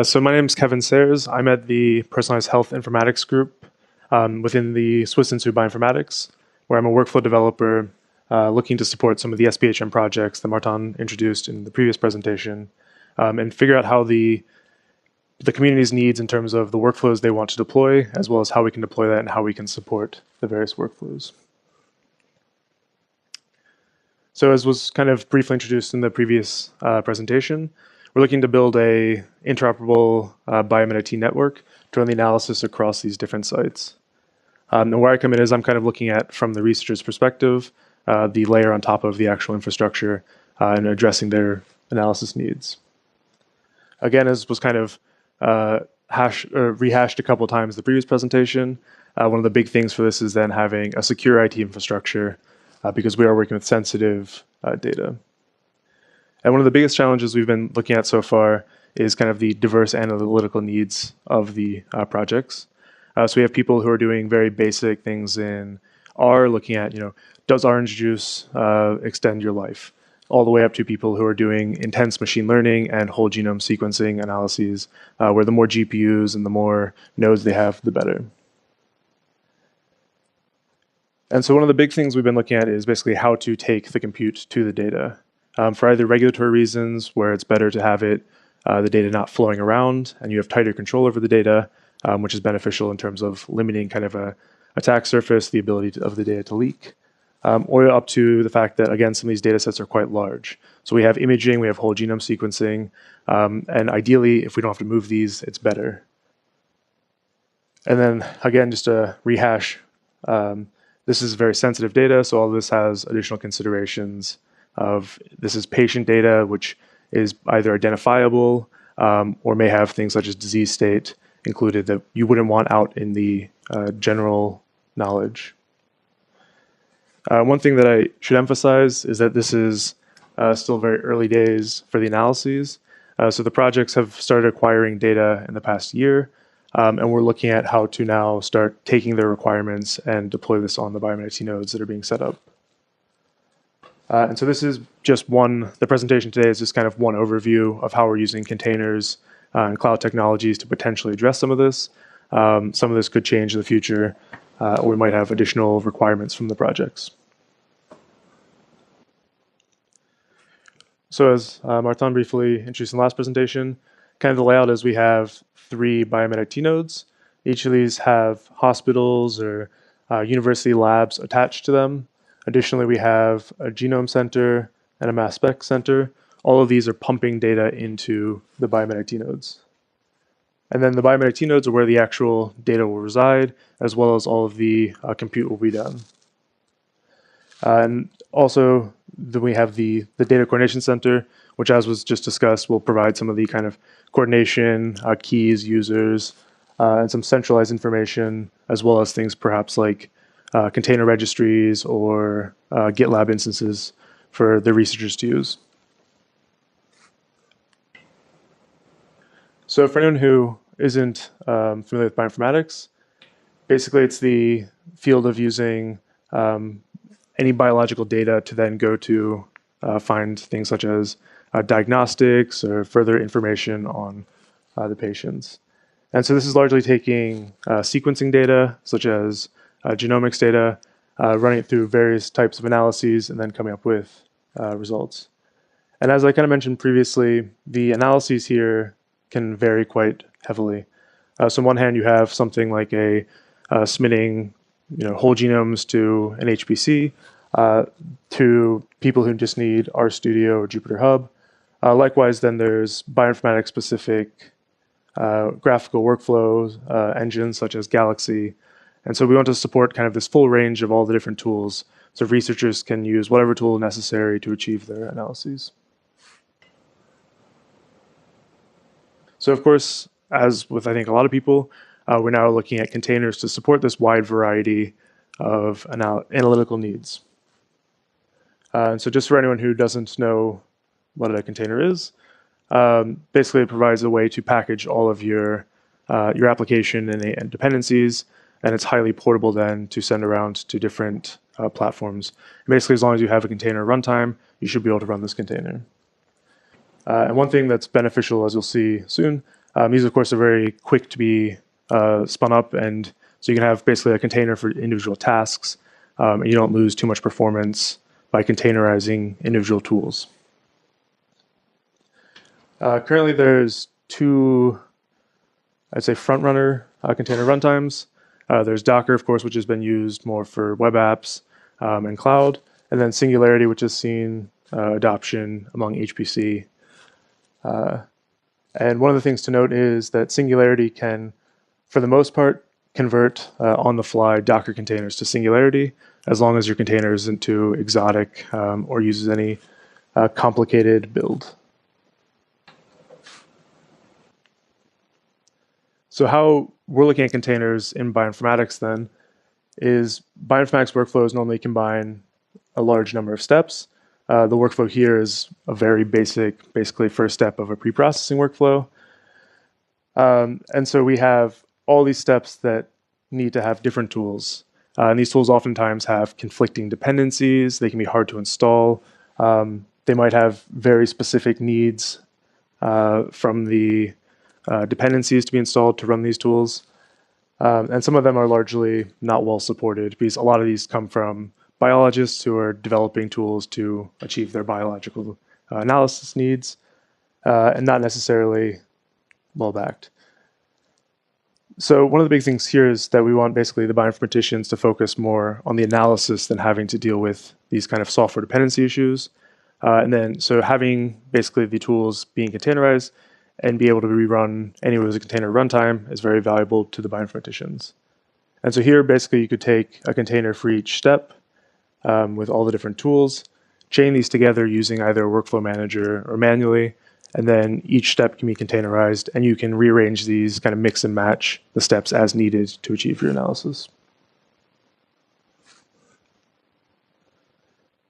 So my name is Kevin Sayers. I'm at the Personalized Health Informatics group within the Swiss Institute of Bioinformatics, where I'm a workflow developer looking to support some of the SPHN projects that Martin introduced in the previous presentation, and figure out how the community's needs in terms of the workflows they want to deploy, as well as how we can deploy that and how we can support the various workflows. So as was kind of briefly introduced in the previous presentation, we're looking to build a interoperable Biomedical IT network to run the analysis across these different sites. And where I come in is I'm kind of looking at, from the researcher's perspective, the layer on top of the actual infrastructure and addressing their analysis needs. Again, as was kind of rehashed a couple times in the previous presentation, one of the big things for this is then having a secure IT infrastructure because we are working with sensitive data. And one of the biggest challenges we've been looking at so far is kind of the diverse analytical needs of the projects. So we have people who are doing very basic things in R, looking at, does orange juice extend your life? All the way up to people who are doing intense machine learning and whole genome sequencing analyses, where the more GPUs and the more nodes they have, the better. And so one of the big things we've been looking at is basically how to take the compute to the data. For either regulatory reasons, where it's better to have the data not flowing around, and you have tighter control over the data, which is beneficial in terms of limiting kind of a attack surface, the ability of the data to leak, or up to the fact that, again, some of these data sets are quite large. So we have imaging, we have whole genome sequencing, and ideally, if we don't have to move these, it's better. And then, again, just to rehash, this is very sensitive data, so all of this has additional considerations of this is patient data, which is either identifiable or may have things such as disease state included that you wouldn't want out in the general knowledge. One thing that I should emphasize is that this is still very early days for the analyses. So the projects have started acquiring data in the past year, and we're looking at how to now start taking their requirements and deploy this on the Biomedical nodes that are being set up. And so this is just the presentation today is just kind of one overview of how we're using containers and cloud technologies to potentially address some of this. Some of this could change in the future, or we might have additional requirements from the projects. So as Martin briefly introduced in the last presentation, kind of the layout is we have 3 Biomedical nodes. Each of these have hospitals or university labs attached to them. Additionally, we have a genome center and a mass spec center. All of these are pumping data into the Biomedical nodes. And then the Biomedical nodes are where the actual data will reside, as well as all of the compute will be done. And also, then we have the data coordination center, which, as was just discussed, will provide some of the kind of coordination, keys, users, and some centralized information, as well as things perhaps like container registries or GitLab instances for the researchers to use. So for anyone who isn't familiar with bioinformatics, basically it's the field of using any biological data to then go to find things such as diagnostics or further information on the patients. And so this is largely taking sequencing data, such as genomics data, running it through various types of analyses, and then coming up with results. And as I kind of mentioned previously, the analyses here can vary quite heavily. So on one hand, you have something like submitting whole genomes to an HPC, to people who just need RStudio or Jupyter Hub. Likewise, then there's bioinformatics specific graphical workflows engines such as Galaxy. And so we want to support kind of this full range of all the different tools so researchers can use whatever tool necessary to achieve their analyses. So of course, as with I think a lot of people, we're now looking at containers to support this wide variety of analytical needs. And so just for anyone who doesn't know what a container is, basically it provides a way to package all of your application and dependencies, and it's highly portable then to send around to different platforms. And basically, as long as you have a container runtime, you should be able to run this container. And one thing that's beneficial, as you'll see soon, These, of course, are very quick to be spun up, and so you can have basically a container for individual tasks, and you don't lose too much performance by containerizing individual tools. Currently, there's two, I'd say, front-runner container runtimes. There's Docker, of course, which has been used more for web apps and cloud, and then Singularity, which has seen adoption among HPC. And one of the things to note is that Singularity can, for the most part, convert on-the-fly Docker containers to Singularity, as long as your container isn't too exotic or uses any complicated build. So how we're looking at containers in bioinformatics then is bioinformatics workflows normally combine a large number of steps. The workflow here is a very basic, basically first step of a pre-processing workflow. And so we have all these steps that need to have different tools. And these tools oftentimes have conflicting dependencies. They can be hard to install. They might have very specific needs from the dependencies to be installed to run these tools. And some of them are largely not well supported because a lot of these come from biologists who are developing tools to achieve their biological analysis needs and not necessarily well backed. So one of the big things here is that we want basically the bioinformaticians to focus more on the analysis than having to deal with these kind of software dependency issues. And then so having basically the tools being containerized and be able to rerun anywhere with a container runtime is very valuable to the bioinformaticians. And so here basically you could take a container for each step with all the different tools, chain these together using either a workflow manager or manually, and then each step can be containerized, and you can rearrange these, kind of mix and match the steps as needed to achieve your analysis.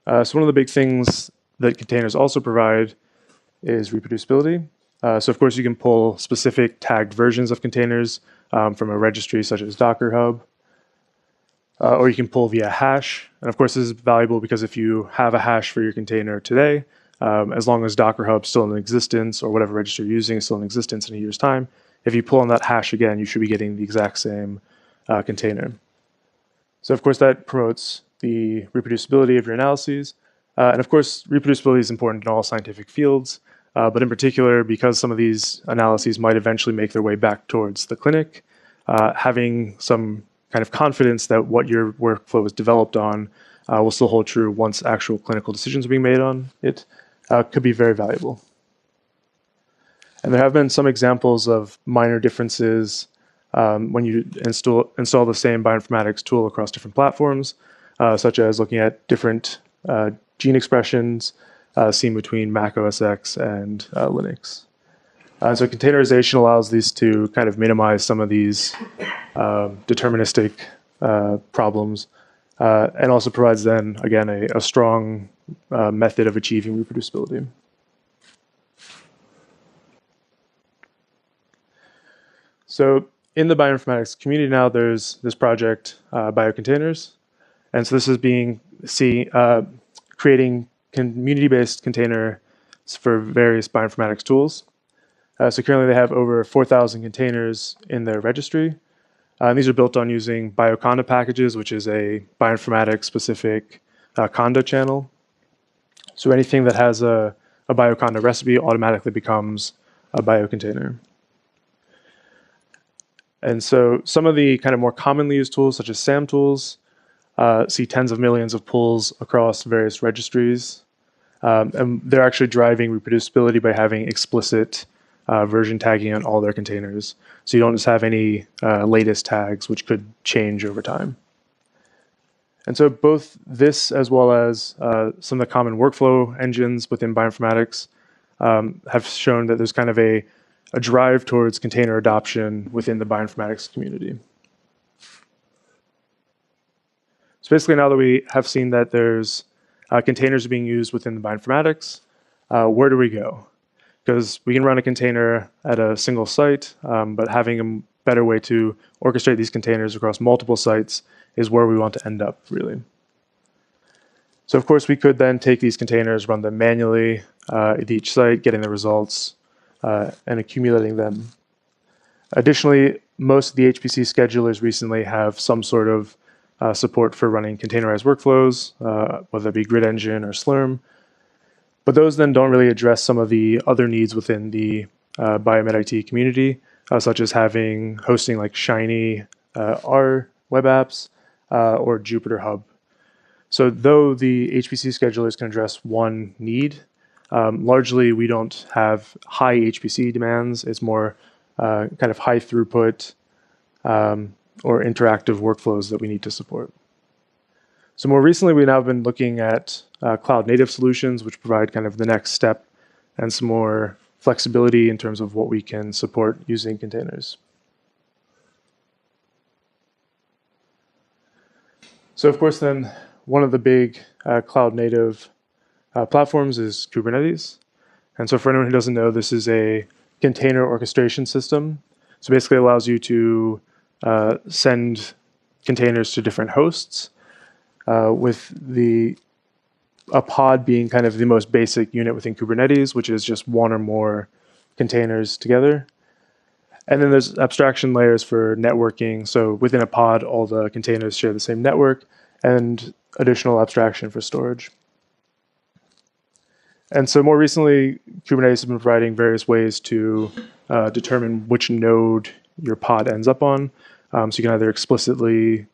So one of the big things that containers also provide is reproducibility. So of course you can pull specific tagged versions of containers from a registry such as Docker Hub, or you can pull via hash. And of course this is valuable because if you have a hash for your container today, as long as Docker Hub is still in existence or whatever registry you're using is still in existence in a year's time, if you pull on that hash again, you should be getting the exact same container. So of course that promotes the reproducibility of your analyses. And of course, reproducibility is important in all scientific fields, but in particular, because some of these analyses might eventually make their way back towards the clinic, having some kind of confidence that what your workflow is developed on will still hold true once actual clinical decisions are being made on it could be very valuable. And there have been some examples of minor differences when you install the same bioinformatics tool across different platforms, such as looking at different gene expressions seen between Mac OS X and Linux. So containerization allows these to kind of minimize some of these deterministic problems, and also provides then, again, a strong method of achieving reproducibility. So in the bioinformatics community now, there's this project, BioContainers. And so this is creating community-based containers for various bioinformatics tools. So currently they have over 4,000 containers in their registry. And these are built on using BioConda packages, which is a bioinformatics-specific Conda channel. So anything that has a BioConda recipe automatically becomes a biocontainer. And so some of the kind of more commonly used tools, such as SAM tools, see tens of millions of pulls across various registries. And they're actually driving reproducibility by having explicit version tagging on all their containers. So you don't just have any latest tags, which could change over time. And so both this as well as some of the common workflow engines within bioinformatics have shown that there's kind of a drive towards container adoption within the bioinformatics community. So basically now that we have seen that there's containers being used within the bioinformatics, where do we go? Because we can run a container at a single site, but having a better way to orchestrate these containers across multiple sites is where we want to end up, really. So of course, we could then take these containers, run them manually at each site, getting the results, and accumulating them Additionally, most of the HPC schedulers recently have some sort of support for running containerized workflows, whether it be Grid Engine or Slurm. But those then don't really address some of the other needs within the Biomed IT community, such as hosting like Shiny R web apps or Jupyter Hub. So though the HPC schedulers can address one need, largely we don't have high HPC demands. It's more kind of high throughput or interactive workflows that we need to support. So more recently, we've now been looking at cloud native solutions, which provide kind of the next step and some more flexibility in terms of what we can support using containers. So of course, then one of the big cloud native platforms is Kubernetes. And so for anyone who doesn't know, this is a container orchestration system. So basically it allows you to send containers to different hosts, with a pod being kind of the most basic unit within Kubernetes, which is just one or more containers together. And then there's abstraction layers for networking. So within a pod, all the containers share the same network, and additional abstraction for storage. And so more recently, Kubernetes has been providing various ways to determine which node your pod ends up on. So you can either explicitly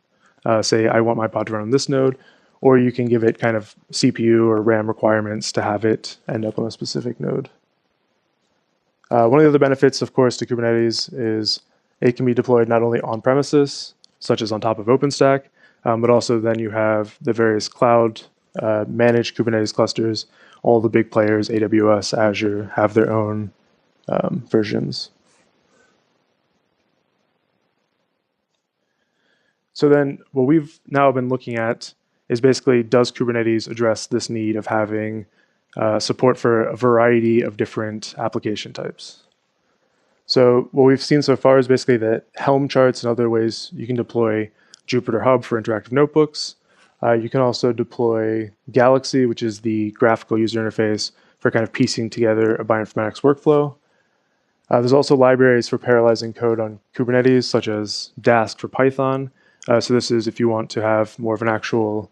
say, I want my pod to run on this node, or you can give it kind of CPU or RAM requirements to have it end up on a specific node. One of the other benefits, of course, to Kubernetes is it can be deployed not only on premises, such as on top of OpenStack, but also then you have the various cloud managed Kubernetes clusters. All the big players, AWS, Azure, have their own versions. So then what we've now been looking at is basically, does Kubernetes address this need of having support for a variety of different application types? So what we've seen so far is basically that Helm charts and other ways you can deploy Jupyter Hub for interactive notebooks. You can also deploy Galaxy, which is the graphical user interface for kind of piecing together a bioinformatics workflow. There's also libraries for parallelizing code on Kubernetes, such as Dask for Python. So this is if you want to have more of an actual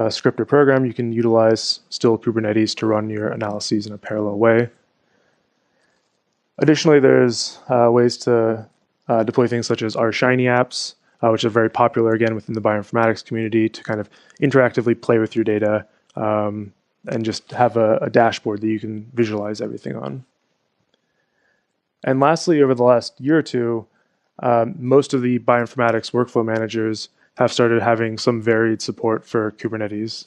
script or program, you can utilize still Kubernetes to run your analyses in a parallel way. Additionally, there's ways to deploy things such as our Shiny apps, which are very popular again within the bioinformatics community, to kind of interactively play with your data and just have a dashboard that you can visualize everything on. And lastly, over the last year or two, most of the bioinformatics workflow managers have started having some varied support for Kubernetes.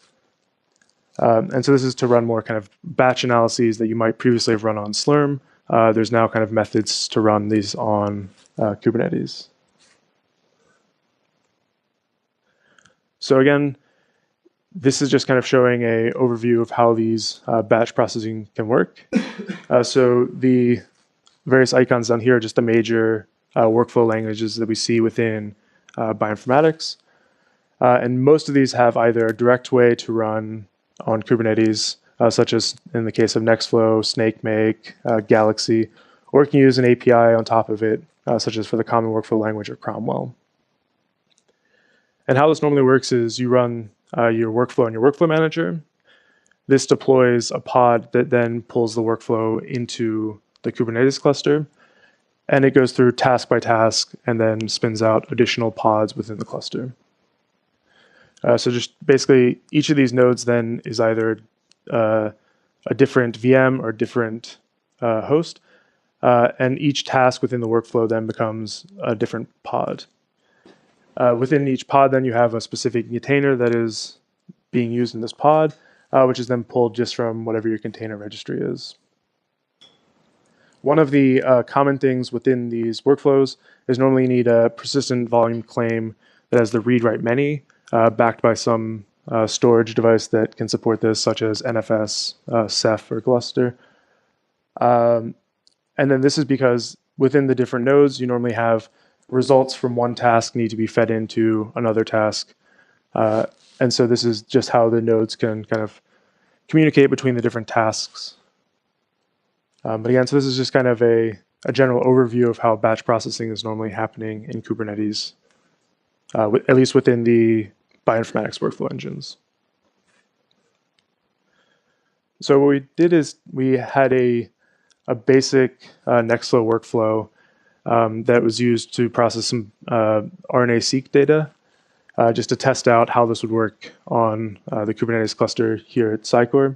And so this is to run more kind of batch analyses that you might previously have run on Slurm. There's now kind of methods to run these on Kubernetes. So again, this is just kind of showing an overview of how these batch processing can work. So the various icons down here are just the major workflow languages that we see within bioinformatics. And most of these have either a direct way to run on Kubernetes, such as in the case of Nextflow, SnakeMake, Galaxy, or you can use an API on top of it, such as for the Common Workflow Language or Cromwell. And how this normally works is you run your workflow in your workflow manager. This deploys a pod that then pulls the workflow into the Kubernetes cluster, and it goes through task by task and then spins out additional pods within the cluster. So just basically each of these nodes then is either a different VM or different host, and each task within the workflow then becomes a different pod. Within each pod then you have a specific container that is being used in this pod, which is then pulled just from whatever your container registry is. One of the common things within these workflows is normally you need a persistent volume claim that has the read-write many, backed by some storage device that can support this, such as NFS, Ceph, or Gluster. And then this is because within the different nodes, you normally have results from one task need to be fed into another task. And so this is just how the nodes can kind of communicate between the different tasks. But again, so this is just kind of a a general overview of how batch processing is normally happening in Kubernetes, at least within the bioinformatics workflow engines. So what we did is we had a basic Nextflow workflow that was used to process some RNA-seq data, just to test out how this would work on the Kubernetes cluster here at Scicore.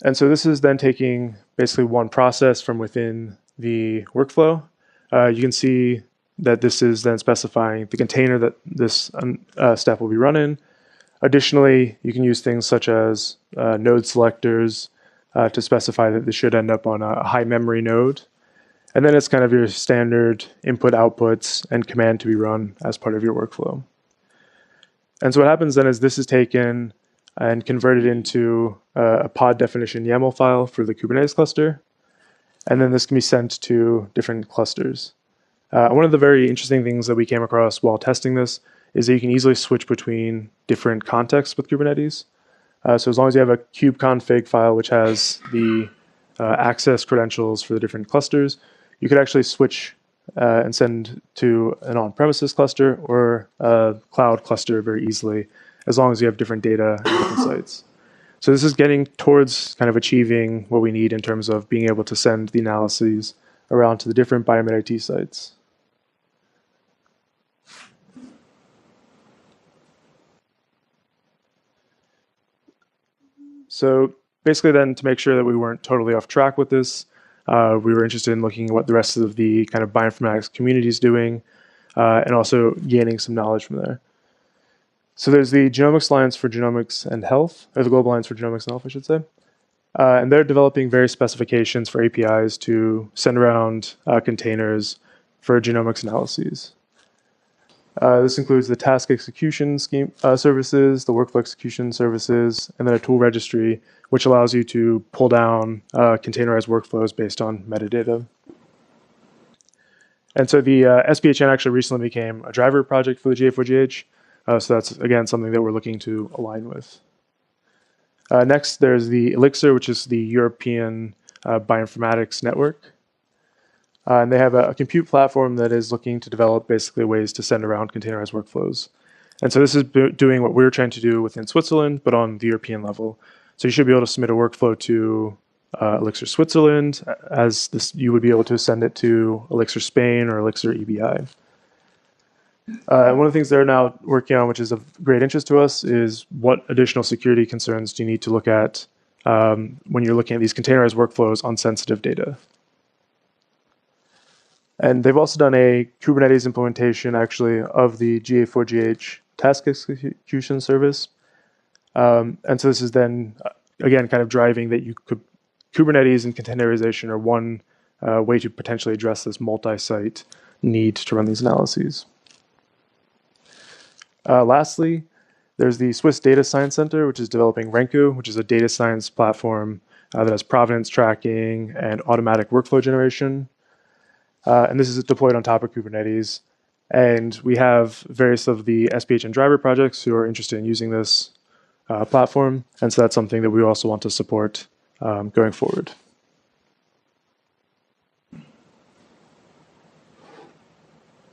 And so this is then taking basically one process from within the workflow. You can see that this is then specifying the container that this step will be run in. Additionally, you can use things such as node selectors to specify that this should end up on a high memory node. And then it's kind of your standard input outputs and command to be run as part of your workflow. And so what happens then is this is taken and converted into a pod definition YAML file for the Kubernetes cluster. And then this can be sent to different clusters. One of the very interesting things that we came across while testing this is that you can easily switch between different contexts with Kubernetes. So as long as you have a kubeconfig file which has the access credentials for the different clusters, you could actually switch and send to an on-premises cluster or a cloud cluster very easily, as long as you have different data and different sites. So this is getting towards kind of achieving what we need in terms of being able to send the analyses around to the different Biomedical sites. So basically then, to make sure that we weren't totally off track with this, we were interested in looking at what the rest of the kind of bioinformatics community is doing, and also gaining some knowledge from there. So there's the Genomics Alliance for Genomics and Health, or the Global Alliance for Genomics and Health, I should say. And they're developing various specifications for APIs to send around containers for genomics analyses. This includes the task execution scheme services, the workflow execution services, and then a tool registry, which allows you to pull down containerized workflows based on metadata. And so the SPHN actually recently became a driver project for the GA4GH. So that's, again, something that we're looking to align with. Next, there's the Elixir, which is the European Bioinformatics Network. And they have a compute platform that is looking to develop basically ways to send around containerized workflows. And so this is doing what we're trying to do within Switzerland, but on the European level. So you should be able to submit a workflow to Elixir Switzerland, as this, you would be able to send it to Elixir Spain or Elixir EBI. One of the things they're now working on, which is of great interest to us, is what additional security concerns do you need to look at when you're looking at these containerized workflows on sensitive data. And they've also done a Kubernetes implementation, actually, of the GA4GH task execution service. And so this is then, again, kind of driving that Kubernetes and containerization are one way to potentially address this multi-site need to run these analyses. Lastly, there's the Swiss Data Science Center, which is developing Renku, which is a data science platform that has provenance tracking and automatic workflow generation. And this is deployed on top of Kubernetes. And we have various of the SPHN driver projects who are interested in using this platform. And so that's something that we also want to support going forward.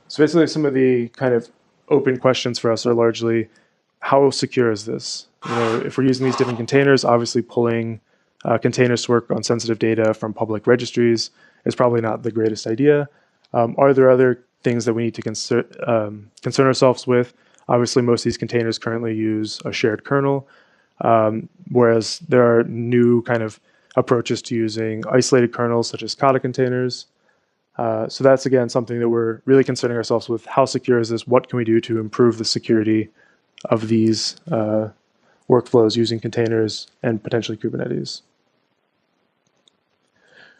So basically, some of the kind of open questions for us are largely, how secure is this? You know, if we're using these different containers, obviously pulling containers to work on sensitive data from public registries is probably not the greatest idea. Are there other things that we need to concern ourselves with? Obviously, most of these containers currently use a shared kernel, whereas there are new kind of approaches to using isolated kernels, such as Kata containers. So that's, again, something that we're really concerning ourselves with. How secure is this? What can we do to improve the security of these workflows using containers and potentially Kubernetes?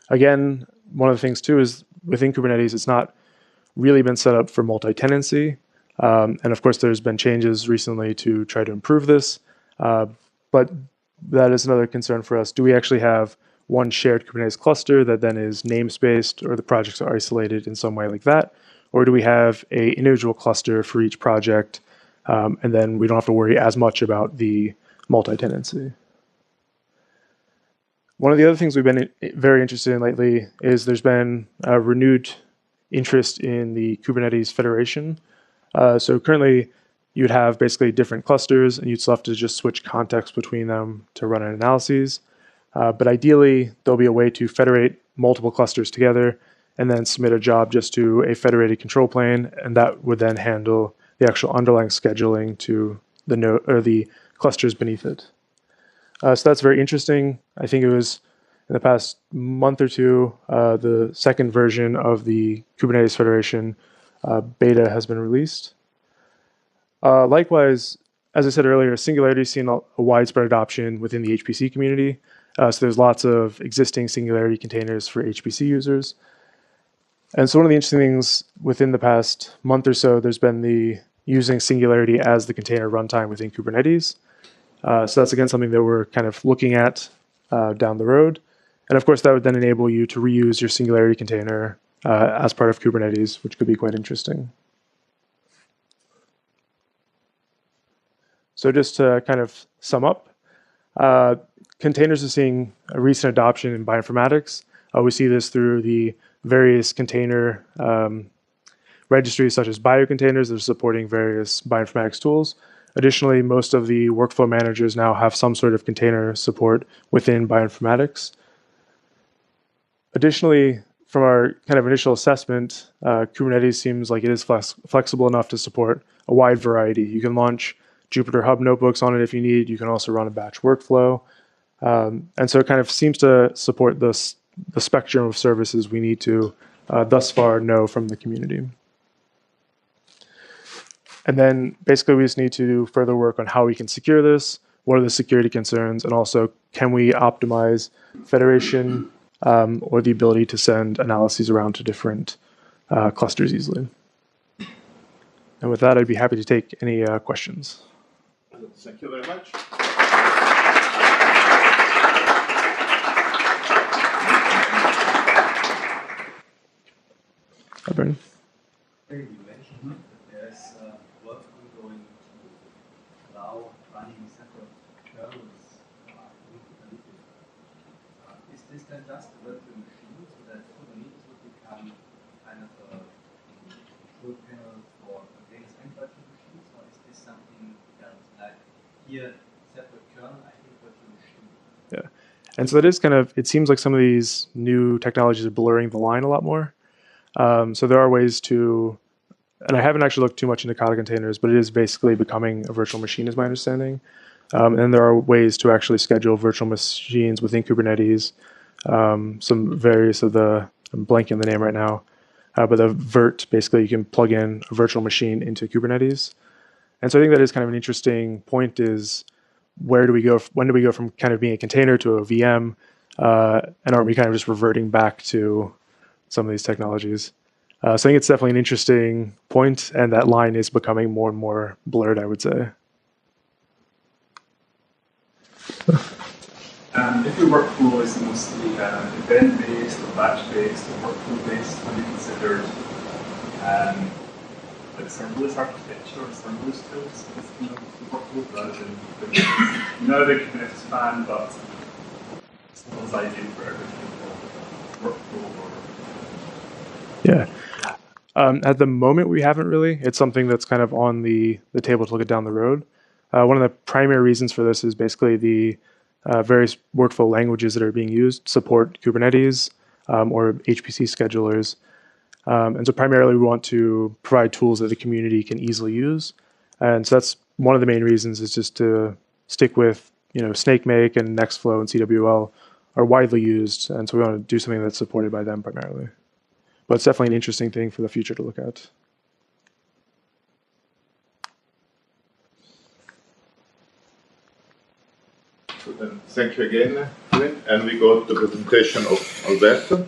Again, one of the things, too, is within Kubernetes, it's not really been set up for multi-tenancy. And of course, there's been changes recently to try to improve this. But that is another concern for us. Do we actually have one shared Kubernetes cluster that then is namespaced, or the projects are isolated in some way like that? Or do we have an individual cluster for each project, and then we don't have to worry as much about the multi-tenancy? One of the other things we've been very interested in lately is there's been a renewed interest in the Kubernetes federation. So currently, you'd have basically different clusters, and you'd still have to just switch context between them to run analyses. But ideally, there'll be a way to federate multiple clusters together and then submit a job just to a federated control plane, and that would then handle the actual underlying scheduling to the node or the clusters beneath it. So that's very interesting. I think it was in the past month or two, the second version of the Kubernetes Federation beta has been released. Likewise, as I said earlier, Singularity has seen a widespread adoption within the HPC community. So there's lots of existing Singularity containers for HPC users. And so one of the interesting things within the past month or so, there's been the using Singularity as the container runtime within Kubernetes. So that's, again, something that we're kind of looking at down the road. And of course, that would then enable you to reuse your Singularity container as part of Kubernetes, which could be quite interesting. So just to kind of sum up, containers are seeing a recent adoption in bioinformatics. We see this through the various container registries such as BioContainers that are supporting various bioinformatics tools. Additionally, most of the workflow managers now have some sort of container support within bioinformatics. Additionally, from our kind of initial assessment, Kubernetes seems like it is flexible enough to support a wide variety. You can launch Jupyter Hub notebooks on it if you need. You can also run a batch workflow. And so it kind of seems to support the spectrum of services we need to thus far know from the community. And then basically we just need to do further work on how we can secure this, what are the security concerns, and also can we optimize federation or the ability to send analyses around to different clusters easily. And with that, I'd be happy to take any questions. Thank you very much. Hi, Brendan. You mentioned that there's work ongoing to allow running separate kernels in Kubernetes. Is this then just a virtual machine so that Kubernetes would become kind of a control panel for containers and virtual machines, or is this something else? Like here, separate kernel, I think virtual machine. Yeah, and so that is kind of, it seems like some of these new technologies are blurring the line a lot more. So there are ways to, and I haven't actually looked too much into Kata containers, but it is basically becoming a virtual machine is my understanding. And there are ways to actually schedule virtual machines within Kubernetes. Some various of the, I'm blanking on the name right now, but the Virt, basically you can plug in a virtual machine into Kubernetes. And so I think that is kind of an interesting point is where do we go, when do we go from kind of being a container to a VM? And are we kind of just reverting back to some of these technologies? So I think it's definitely an interesting point, and that line is becoming more and more blurred, I would say. If your workflow is mostly event-based or batch-based or workflow-based, have you considered like serverless architecture or serverless tools with the workflow rather than Kubernetes? Not a big Kubernetes fan, but it's not ideal for everything, workflow or... Yeah. At the moment, we haven't really. It's something that's kind of on the table to look at down the road. One of the primary reasons for this is basically the various workflow languages that are being used support Kubernetes or HPC schedulers. And so primarily we want to provide tools that the community can easily use. And so that's one of the main reasons is just to stick with, SnakeMake and Nextflow and CWL are widely used. And so we want to do something that's supported by them primarily. But it's definitely an interesting thing for the future to look at. So then, thank you again, and we go to the presentation of Alberto.